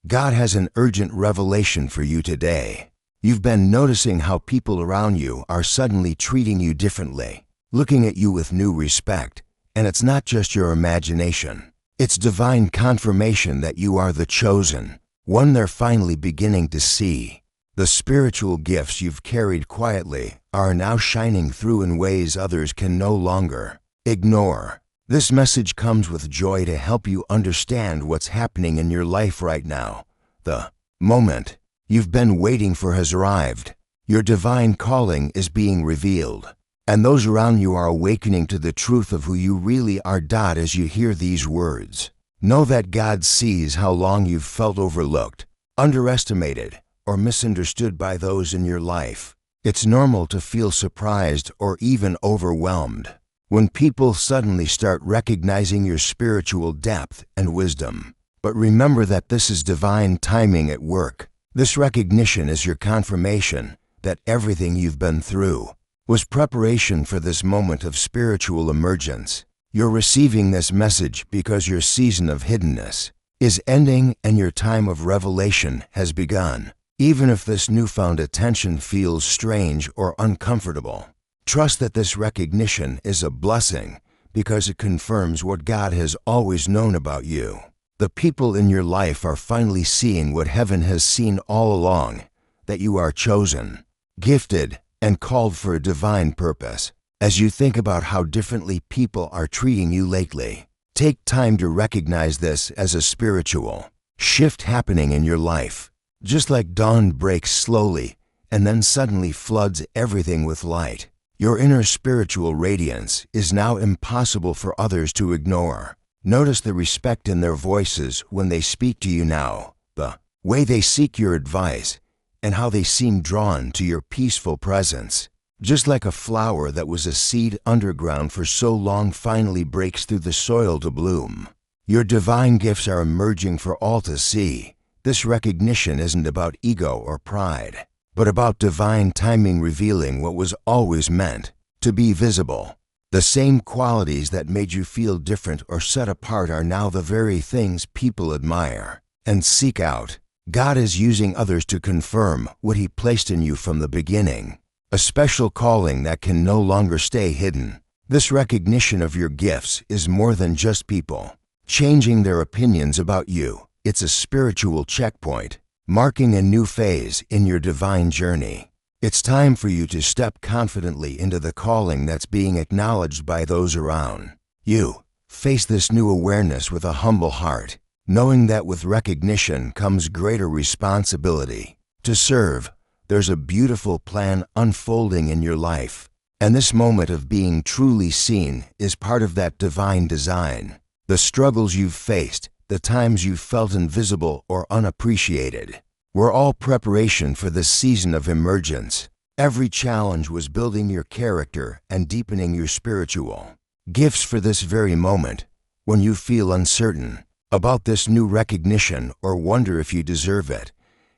God has an urgent revelation for you today. You've been noticing how people around you are suddenly treating you differently, looking at you with new respect, and it's not just your imagination. It's divine confirmation that you are the chosen, one they're finally beginning to see. The spiritual gifts you've carried quietly are now shining through in ways others can no longer ignore. This message comes with joy to help you understand what's happening in your life right now. The moment you've been waiting for has arrived. Your divine calling is being revealed, and those around you are awakening to the truth of who you really are. As you hear these words, know that God sees how long you've felt overlooked, underestimated, or misunderstood by those in your life. It's normal to feel surprised or even overwhelmed when people suddenly start recognizing your spiritual depth and wisdom. But remember that this is divine timing at work. This recognition is your confirmation that everything you've been through was preparation for this moment of spiritual emergence. You're receiving this message because your season of hiddenness is ending and your time of revelation has begun. Even if this newfound attention feels strange or uncomfortable, trust that this recognition is a blessing because it confirms what God has always known about you. The people in your life are finally seeing what heaven has seen all along, that you are chosen, gifted, and called for a divine purpose. As you think about how differently people are treating you lately, take time to recognize this as a spiritual shift happening in your life. Just like dawn breaks slowly and then suddenly floods everything with light, your inner spiritual radiance is now impossible for others to ignore. Notice the respect in their voices when they speak to you now, the way they seek your advice, and how they seem drawn to your peaceful presence. Just like a flower that was a seed underground for so long finally breaks through the soil to bloom, your divine gifts are emerging for all to see. This recognition isn't about ego or pride, but about divine timing revealing what was always meant to be visible. The same qualities that made you feel different or set apart are now the very things people admire and seek out. God is using others to confirm what He placed in you from the beginning, a special calling that can no longer stay hidden. This recognition of your gifts is more than just people changing their opinions about you. It's a spiritual checkpoint, marking a new phase in your divine journey. It's time for you to step confidently into the calling that's being acknowledged by those around you. Face this new awareness with a humble heart, knowing that with recognition comes greater responsibility to serve. There's a beautiful plan unfolding in your life, and this moment of being truly seen is part of that divine design. The struggles you've faced, the times you felt invisible or unappreciated, were all preparation for this season of emergence. Every challenge was building your character and deepening your spiritual gifts for this very moment. When you feel uncertain about this new recognition or wonder if you deserve it,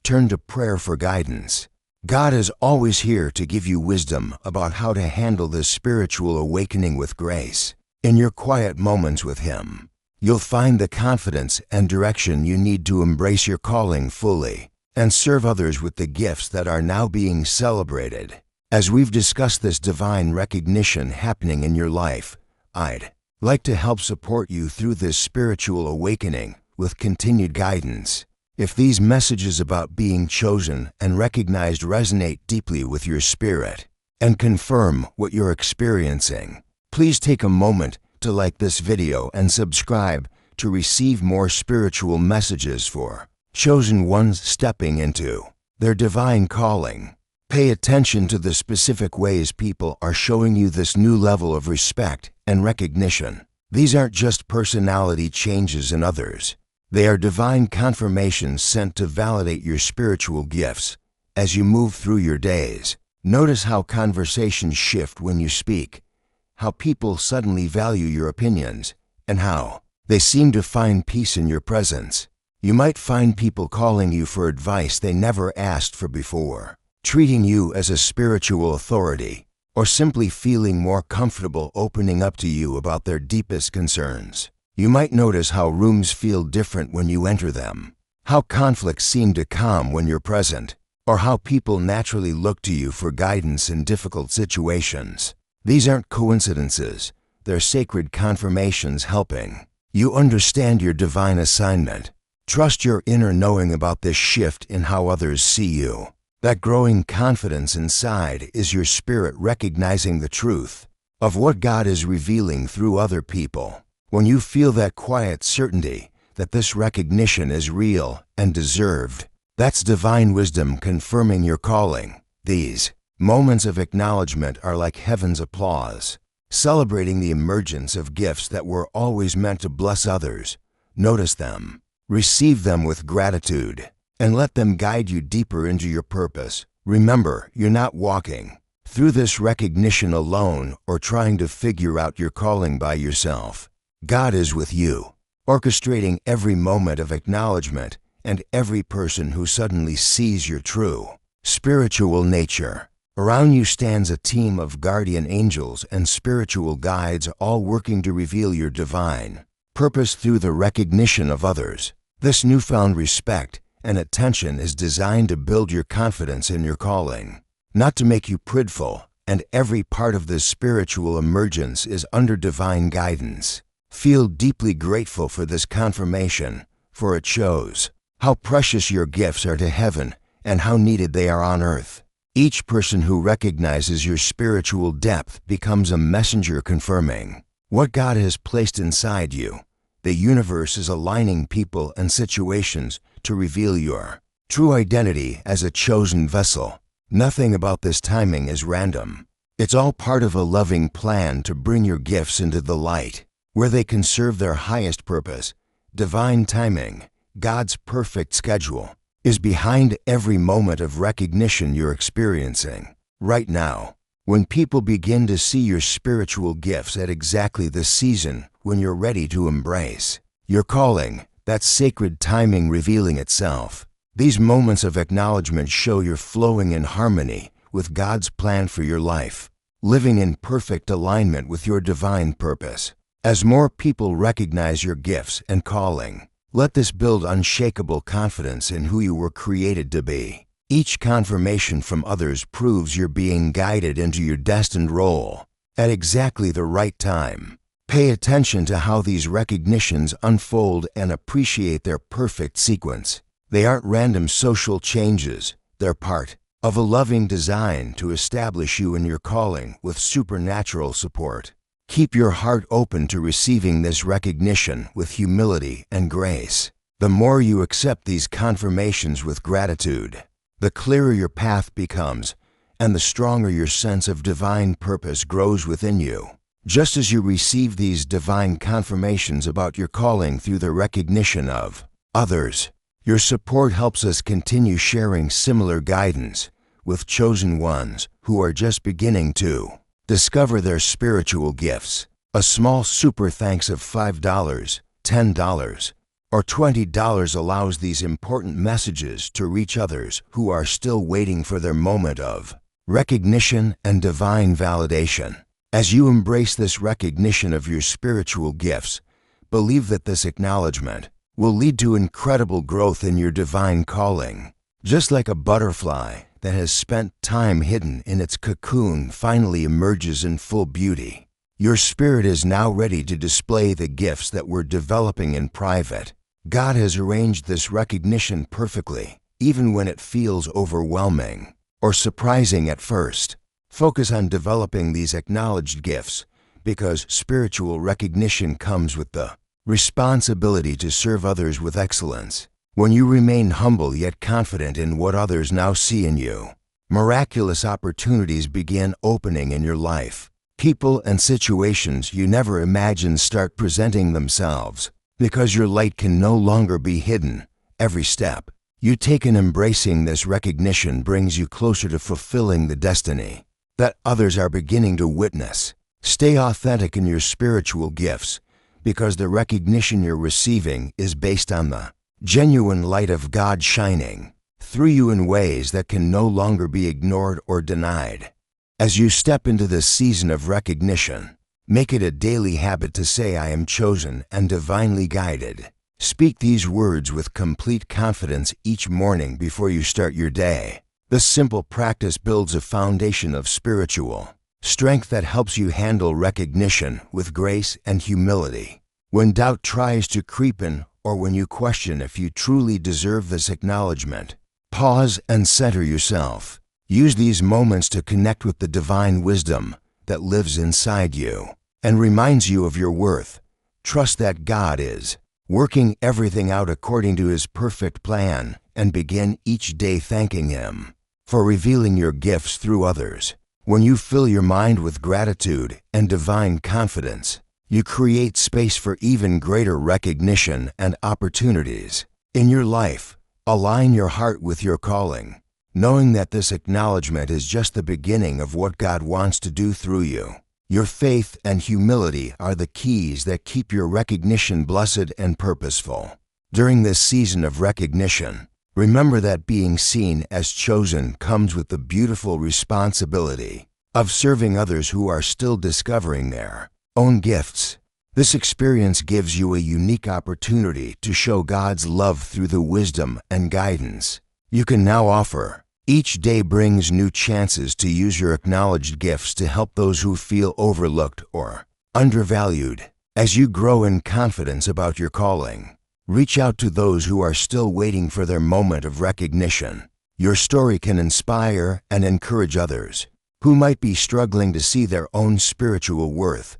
turn to prayer for guidance. God is always here to give you wisdom about how to handle this spiritual awakening with grace. In your quiet moments with Him, you'll find the confidence and direction you need to embrace your calling fully and serve others with the gifts that are now being celebrated. As we've discussed this divine recognition happening in your life, I'd like to help support you through this spiritual awakening with continued guidance. If these messages about being chosen and recognized resonate deeply with your spirit and confirm what you're experiencing, please take a moment to like this video and subscribe to receive more spiritual messages for chosen ones stepping into their divine calling. Pay attention to the specific ways people are showing you this new level of respect and recognition. These aren't just personality changes in others. They are divine confirmations sent to validate your spiritual gifts as you move through your days. Notice how conversations shift when you speak, how people suddenly value your opinions, and how they seem to find peace in your presence. You might find people calling you for advice they never asked for before, treating you as a spiritual authority, or simply feeling more comfortable opening up to you about their deepest concerns. You might notice how rooms feel different when you enter them, how conflicts seem to calm when you're present, or how people naturally look to you for guidance in difficult situations. These aren't coincidences, they're sacred confirmations helping you understand your divine assignment. Trust your inner knowing about this shift in how others see you. That growing confidence inside is your spirit recognizing the truth of what God is revealing through other people. When you feel that quiet certainty that this recognition is real and deserved, that's divine wisdom confirming your calling. These moments of acknowledgement are like heaven's applause, celebrating the emergence of gifts that were always meant to bless others. Notice them, receive them with gratitude, and let them guide you deeper into your purpose. Remember, you're not walking through this recognition alone or trying to figure out your calling by yourself. God is with you, orchestrating every moment of acknowledgement and every person who suddenly sees your true spiritual nature. Around you stands a team of guardian angels and spiritual guides, all working to reveal your divine purpose through the recognition of others. This newfound respect and attention is designed to build your confidence in your calling, not to make you prideful, and every part of this spiritual emergence is under divine guidance. Feel deeply grateful for this confirmation, for it shows how precious your gifts are to heaven and how needed they are on earth. Each person who recognizes your spiritual depth becomes a messenger confirming what God has placed inside you. The universe is aligning people and situations to reveal your true identity as a chosen vessel. Nothing about this timing is random. It's all part of a loving plan to bring your gifts into the light, where they can serve their highest purpose. Divine timing, God's perfect schedule, is behind every moment of recognition you're experiencing right now. When people begin to see your spiritual gifts at exactly the season when you're ready to embrace your calling, that's sacred timing revealing itself. These moments of acknowledgement show you're flowing in harmony with God's plan for your life, living in perfect alignment with your divine purpose. As more people recognize your gifts and calling, let this build unshakable confidence in who you were created to be. Each confirmation from others proves you're being guided into your destined role at exactly the right time. Pay attention to how these recognitions unfold and appreciate their perfect sequence. They aren't random social changes, they're part of a loving design to establish you in your calling with supernatural support. Keep your heart open to receiving this recognition with humility and grace. The more you accept these confirmations with gratitude, the clearer your path becomes, and the stronger your sense of divine purpose grows within you. Just as you receive these divine confirmations about your calling through the recognition of others, your support helps us continue sharing similar guidance with chosen ones who are just beginning to discover their spiritual gifts. A small super thanks of $5, $10, or $20 allows these important messages to reach others who are still waiting for their moment of recognition and divine validation. As you embrace this recognition of your spiritual gifts, believe that this acknowledgement will lead to incredible growth in your divine calling. Just like a butterfly that has spent time hidden in its cocoon finally emerges in full beauty, your spirit is now ready to display the gifts that we're developing in private. God has arranged this recognition perfectly, even when it feels overwhelming or surprising at first. Focus on developing these acknowledged gifts, because spiritual recognition comes with the responsibility to serve others with excellence. When you remain humble yet confident in what others now see in you, miraculous opportunities begin opening in your life. People and situations you never imagined start presenting themselves, because your light can no longer be hidden. Every step you take in embracing this recognition brings you closer to fulfilling the destiny that others are beginning to witness. Stay authentic in your spiritual gifts, because the recognition you're receiving is based on the genuine light of God shining through you in ways that can no longer be ignored or denied. As you step into this season of recognition, make it a daily habit to say, "I am chosen and divinely guided." Speak these words with complete confidence each morning before you start your day. This simple practice builds a foundation of spiritual strength that helps you handle recognition with grace and humility. When doubt tries to creep in, or when you question if you truly deserve this acknowledgement, pause and center yourself. Use these moments to connect with the divine wisdom that lives inside you and reminds you of your worth. Trust that God is working everything out according to His perfect plan, and begin each day thanking Him for revealing your gifts through others. When you fill your mind with gratitude and divine confidence, you create space for even greater recognition and opportunities in your life. Align your heart with your calling, knowing that this acknowledgement is just the beginning of what God wants to do through you. Your faith and humility are the keys that keep your recognition blessed and purposeful. During this season of recognition, remember that being seen as chosen comes with the beautiful responsibility of serving others who are still discovering their own gifts. This experience gives you a unique opportunity to show God's love through the wisdom and guidance you can now offer. Each day brings new chances to use your acknowledged gifts to help those who feel overlooked or undervalued. As you grow in confidence about your calling, reach out to those who are still waiting for their moment of recognition. Your story can inspire and encourage others who might be struggling to see their own spiritual worth.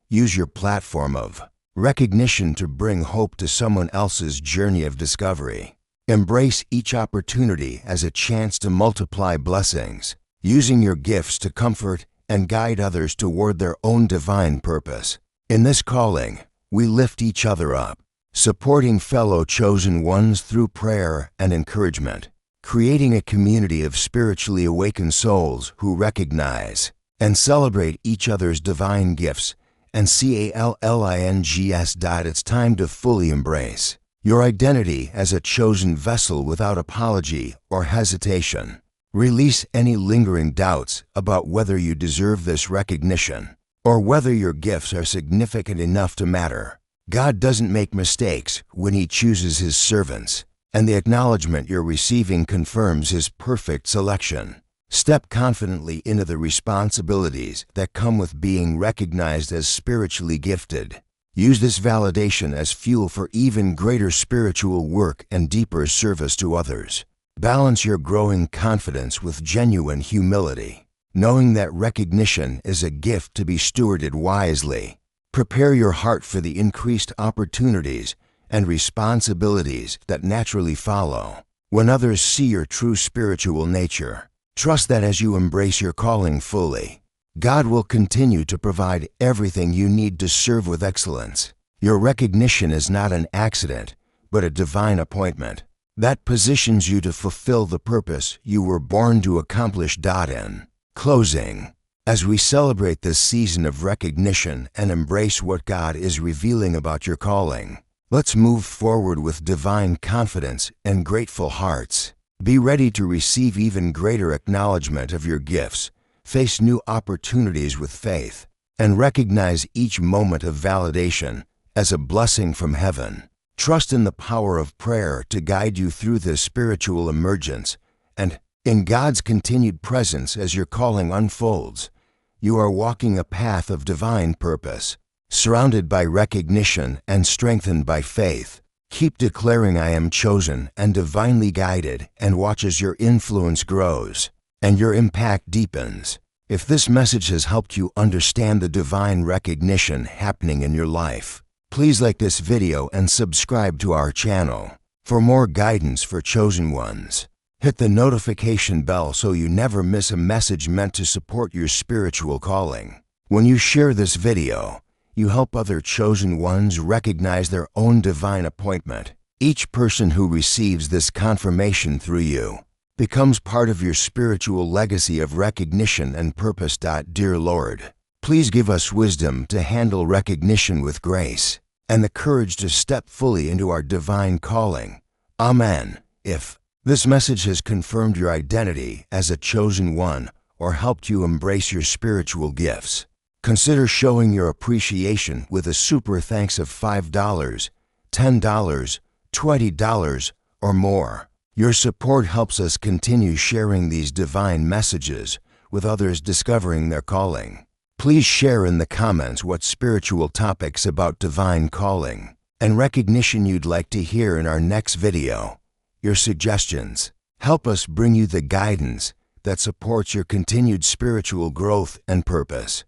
Use your platform of recognition to bring hope to someone else's journey of discovery. Embrace each opportunity as a chance to multiply blessings, using your gifts to comfort and guide others toward their own divine purpose. In this calling, we lift each other up, supporting fellow chosen ones through prayer and encouragement, creating a community of spiritually awakened souls who recognize and celebrate each other's divine gifts and CALLINGS. It's time to fully embrace your identity as a chosen vessel without apology or hesitation. Release any lingering doubts about whether you deserve this recognition or whether your gifts are significant enough to matter. God doesn't make mistakes when He chooses His servants, and the acknowledgement you're receiving confirms His perfect selection. Step confidently into the responsibilities that come with being recognized as spiritually gifted. Use this validation as fuel for even greater spiritual work and deeper service to others. Balance your growing confidence with genuine humility, knowing that recognition is a gift to be stewarded wisely. Prepare your heart for the increased opportunities and responsibilities that naturally follow when others see your true spiritual nature. Trust that as you embrace your calling fully, God will continue to provide everything you need to serve with excellence. Your recognition is not an accident, but a divine appointment that positions you to fulfill the purpose you were born to accomplish. In closing, as we celebrate this season of recognition and embrace what God is revealing about your calling, let's move forward with divine confidence and grateful hearts. Be ready to receive even greater acknowledgement of your gifts, face new opportunities with faith, and recognize each moment of validation as a blessing from heaven. Trust in the power of prayer to guide you through this spiritual emergence, and in God's continued presence as your calling unfolds. You are walking a path of divine purpose, surrounded by recognition and strengthened by faith. Keep declaring, "I am chosen and divinely guided," and watch as your influence grows and your impact deepens. If this message has helped you understand the divine recognition happening in your life, please like this video and subscribe to our channel. For more guidance for chosen ones, hit the notification bell so you never miss a message meant to support your spiritual calling. When you share this video, you help other chosen ones recognize their own divine appointment. Each person who receives this confirmation through you becomes part of your spiritual legacy of recognition and purpose. Dear Lord, please give us wisdom to handle recognition with grace and the courage to step fully into our divine calling. Amen. If this message has confirmed your identity as a chosen one or helped you embrace your spiritual gifts, consider showing your appreciation with a super thanks of $5. $10, $20, or more. Your support helps us continue sharing these divine messages with others discovering their calling. Please share in the comments what spiritual topics about divine calling and recognition you'd like to hear in our next video. Your suggestions help us bring you the guidance that supports your continued spiritual growth and purpose.